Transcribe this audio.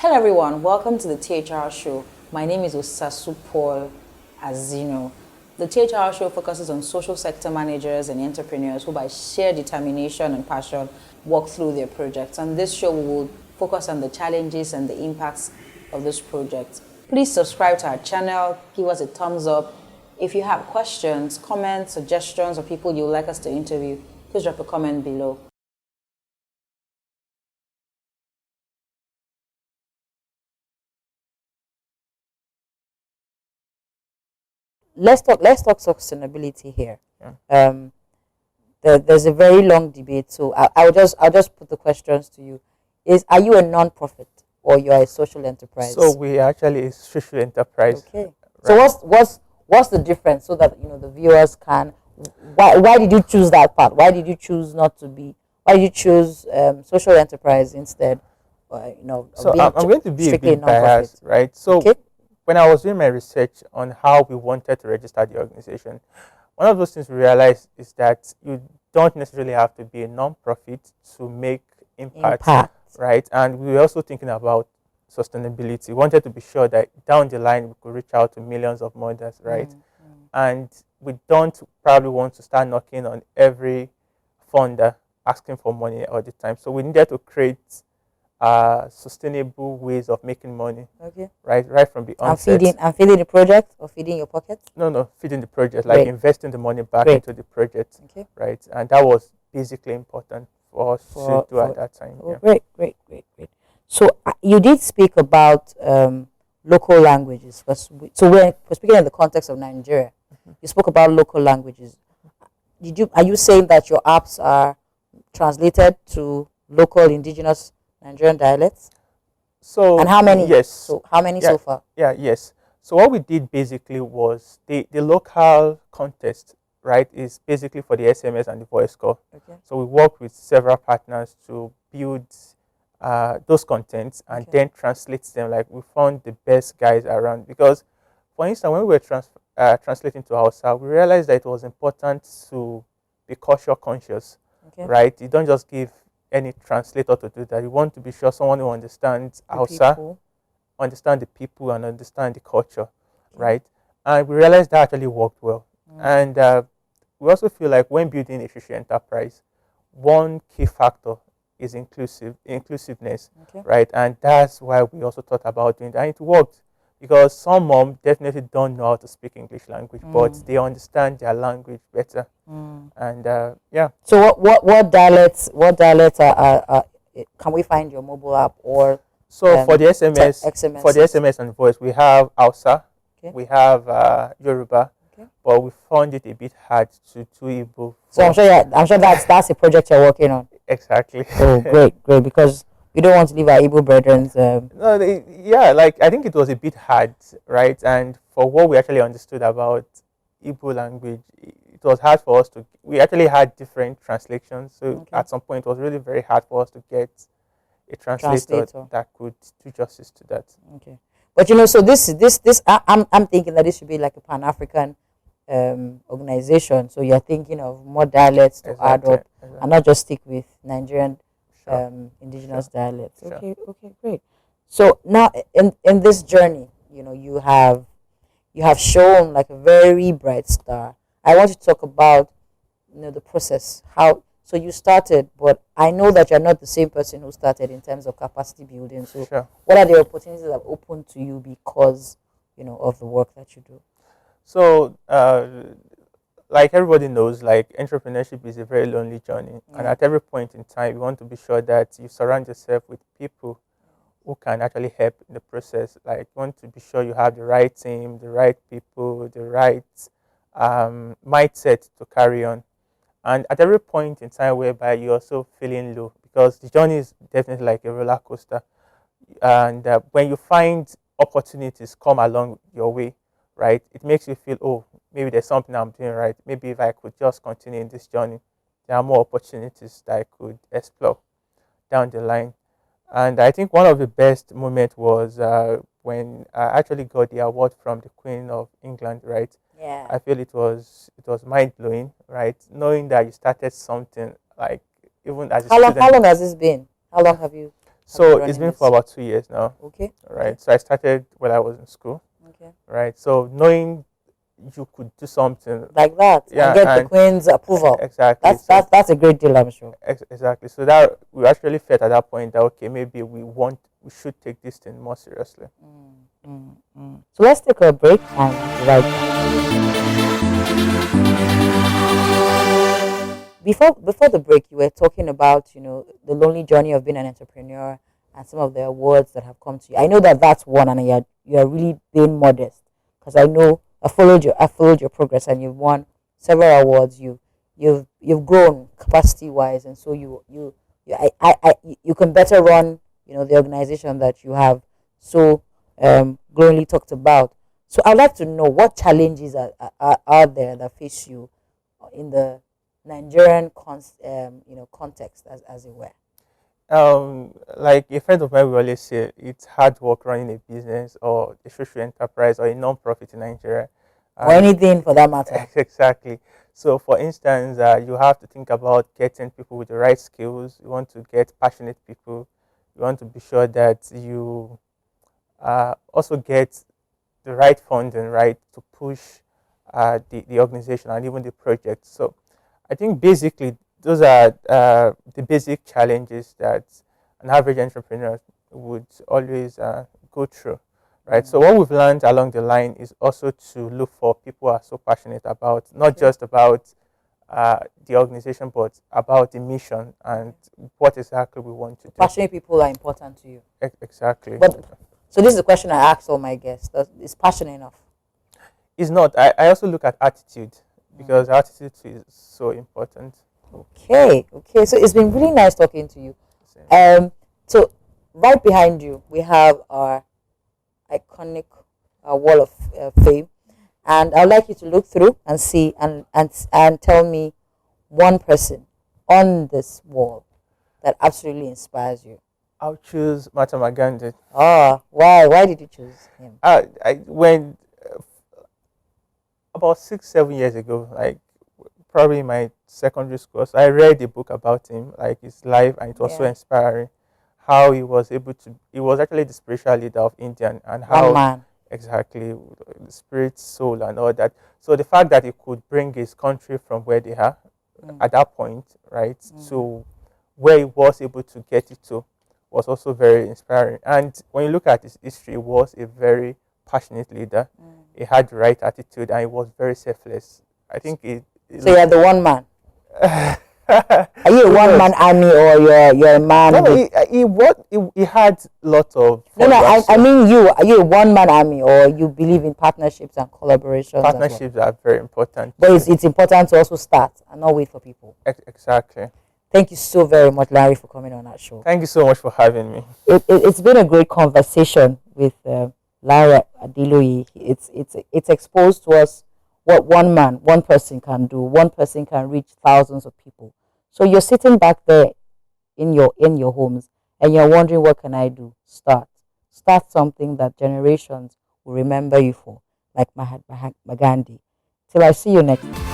Hello everyone, welcome to the THR show. My name is Osasu Paul Azino. The THR show focuses on social sector managers and entrepreneurs who by sheer determination and passion work through their projects. On this show we will focus on the challenges and the impacts of this project. Please subscribe to our channel, give us a thumbs up. If you have questions, comments, suggestions, or people you would like us to interview, please drop a comment below. Let's talk sustainability here. There's a very long debate, so I'll just put the questions to you. Are you a non-profit or you are a social enterprise? So we are actually a social enterprise. Okay. Right. So what's the difference, so that the viewers can? Why did you choose that part? Why did you choose not to be? Why did you choose social enterprise instead? So I'm going to be a bit biased, right? So. Okay. When I was doing my research on how we wanted to register the organization, one of those things we realized is that you don't necessarily have to be a non-profit to make impact, right? And we were also thinking about sustainability. We wanted to be sure that down the line we could reach out to millions of mothers, right? And we don't probably want to start knocking on every funder asking for money all the time. So we needed to create sustainable ways of making money. Okay. Right from the onset. And feeding the project, or feeding your pocket? No, feeding the project, like investing the money back into the project. Okay. Right. And that was basically important for us to do at that time. Oh, yeah. Great. So you did speak about local languages. So we're speaking in the context of Nigeria. You spoke about local languages. Are you saying that your apps are translated to local indigenous Nigerian dialects? So, and how many? Yes. So how many so far? Yes. So what we did basically was the local contest, right, is basically for the SMS and the voice call. Okay. So we worked with several partners to build those contents and then translate them. Like, we found the best guys around, because, for instance, when we were translating to Hausa, we realized that it was important to be culture conscious, right? You don't just give any translator to do that. You want to be sure someone who understands Hausa, understand the people, and understand the culture, right? And we realized that actually worked well. And we also feel like when building a social enterprise, one key factor is inclusiveness, right? And that's why we also thought about doing that. And it worked, because some moms definitely don't know how to speak English language, but they understand their language better. And yeah. So what dialects can we find your mobile app? Or so for the SMS and voice, we have Hausa, we have Yoruba, but we found it a bit hard to do Igbo. So I'm sure that's a project you're working on. Exactly. Oh, great, because we don't want to leave our Igbo brethren. I think it was a bit hard, right? And for what we actually understood about Igbo language, it was hard for us we actually had different translations. So at some point, it was really very hard for us to get a translator that could do justice to that. Okay. But so I'm thinking that this should be like a Pan-African organization. So you're thinking of more dialects to add up, and not just stick with Nigerian indigenous dialects. Okay, great. So now in this journey, you have shown like a very bright star. I want you to talk about the process. So you started, but I know that you're not the same person who started in terms of capacity building. So what are the opportunities that have opened to you because of the work that you do? So like everybody knows, like, entrepreneurship is a very lonely journey, and at every point in time, you want to be sure that you surround yourself with people who can actually help in the process. Like, you want to be sure you have the right team, the right people, the right mindset to carry on. And at every point in time whereby you're also feeling low, because the journey is definitely like a roller coaster, and when you find opportunities come along your way, right, it makes you feel, oh, maybe there's something I'm doing right. Maybe if I could just continue in this journey, there are more opportunities that I could explore down the line. And I think one of the best moments was when I actually got the award from the Queen of England, right? Yeah. I feel it was mind-blowing, right? Knowing that you started something, like, even as a student. How long has this been? How long have you? So it's been for about 2 years now. Okay. Right. Okay. So I started when I was in school. Okay. Right. So knowing you could do something like that, yeah, and get the Queen's approval. Exactly. That's a great deal, I'm sure. Exactly. So that we actually felt at that point that okay, maybe we should take this thing more seriously. So let's take a break and be right back. Before the break, you were talking about the lonely journey of being an entrepreneur and some of the awards that have come to you. I know that that's one, and you're really being modest because I know I followed your progress, and you've won several awards. You've grown capacity wise, and so you can better run the organization that you have so glowingly talked about. So I'd like to know what challenges are there that face you in the Nigerian context, as it were. Like a friend of mine will always say, it's hard work running a business or a social enterprise or a non-profit in Nigeria. Or anything for that matter. Exactly. So, for instance, you have to think about getting people with the right skills. You want to get passionate people. You want to be sure that you also get the right funding, right, to push the organization and even the project. So, I think basically those are the basic challenges that an average entrepreneur would always go through, right? So what we've learned along the line is also to look for people who are so passionate about, not just about the organization, but about the mission and what exactly we want to do. Passionate people are important to you. Exactly. But, so this is a question I ask all my guests. Is passion enough? It's not. I also look at attitude because attitude is so important. Okay. So it's been really nice talking to you. So right behind you, we have our iconic wall of fame, and I'd like you to look through and see and tell me one person on this wall that absolutely inspires you. I'll choose Mahatma Gandhi. Ah, why? Why did you choose him? When about 6-7 years ago, like probably in my secondary school, so I read a book about him, like his life, and it was so inspiring. How he was actually the spiritual leader of India, and how one man. Exactly, the spirit, soul, and all that. So the fact that he could bring his country from where they are at that point, right, to where he was able to get it to, was also very inspiring. And when you look at his history, he was a very passionate leader. He had the right attitude, and he was very selfless. I think so you're the one man. Are you a one-man army, or you're a man? No, he had lots of. No, I mean you. Are you a one-man army, or you believe in partnerships and collaborations? Partnerships are very important. But it's important to also start and not wait for people. Exactly. Thank you so very much, Larry, for coming on our show. Thank you so much for having me. It's been a great conversation with Larry Adeloye. It's exposed to us what one person can do. One person can reach thousands of people. So you're sitting back there in your homes and you're wondering, what can I do? Start something that generations will remember you for, like Mahatma Gandhi. Till I see you next time.